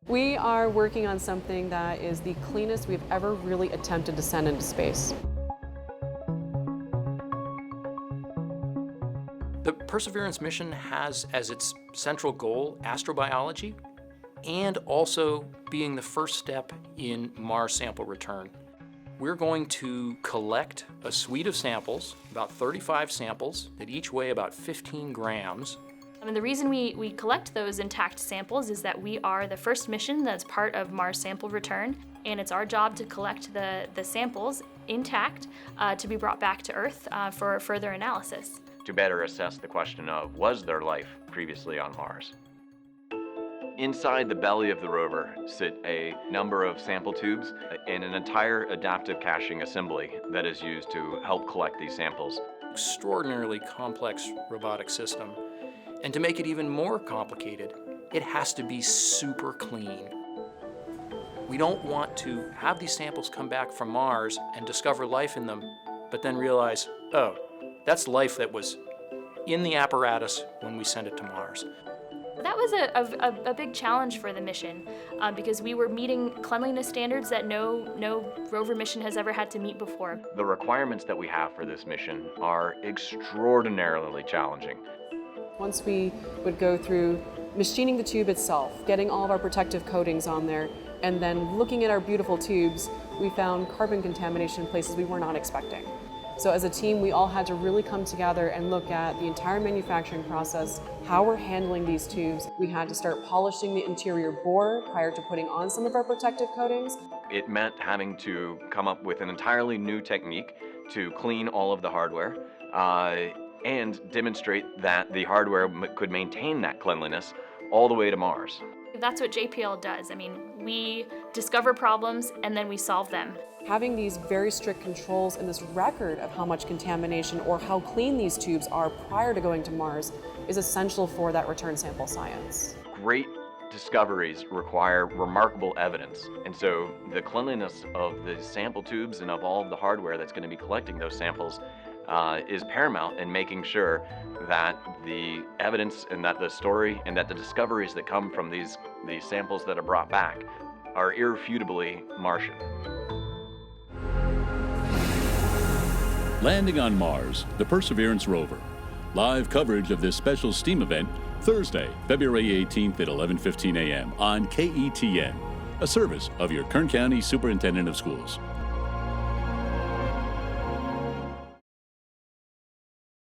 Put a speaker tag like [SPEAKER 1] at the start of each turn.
[SPEAKER 1] We are working on something that is the cleanest we've ever really attempted to send into space.
[SPEAKER 2] The Perseverance mission has as its central goal astrobiology and also being the first step in Mars sample return. We're going to collect a suite of samples, about 35 samples that each weigh about 15 grams.
[SPEAKER 3] And the reason we collect those intact samples is that we are the first mission that's part of Mars sample return, and it's our job to collect the samples intact to be brought back to Earth for further analysis.
[SPEAKER 4] To better assess the question of, was there life previously on Mars? Inside the belly of the rover sit a number of sample tubes and an entire adaptive caching assembly that is used to help collect these samples.
[SPEAKER 2] Extraordinarily complex robotic system. And to make it even more complicated, it has to be super clean. We don't want to have these samples come back from Mars and discover life in them, but then realize, oh, that's life that was in the apparatus when we sent it to Mars.
[SPEAKER 3] That was a big challenge for the mission because we were meeting cleanliness standards that no rover mission has ever had to meet before.
[SPEAKER 4] The requirements that we have for this mission are extraordinarily challenging.
[SPEAKER 1] Once we would go through machining the tube itself, getting all of our protective coatings on there, and then looking at our beautiful tubes, we found carbon contamination in places we were not expecting. So as a team, we all had to really come together and look at the entire manufacturing process, how we're handling these tubes. We had to start polishing the interior bore prior to putting on some of our protective coatings.
[SPEAKER 4] It meant having to come up with an entirely new technique to clean all of the hardware and demonstrate that the hardware could maintain that cleanliness all the way to Mars.
[SPEAKER 3] That's what JPL does. I mean, we discover problems and then we solve them.
[SPEAKER 1] Having these very strict controls and this record of how much contamination or how clean these tubes are prior to going to Mars is essential for that return sample science.
[SPEAKER 4] Great discoveries require remarkable evidence, and so the cleanliness of the sample tubes and of all of the hardware that's going to be collecting those samples is paramount in making sure that the evidence and that the story and that the discoveries that come from these samples that are brought back are irrefutably Martian.
[SPEAKER 5] Landing on Mars, the Perseverance rover. Live coverage of this special STEAM event Thursday, February 18th at 11:15 a.m. on KETN, a service of your Kern County Superintendent of Schools.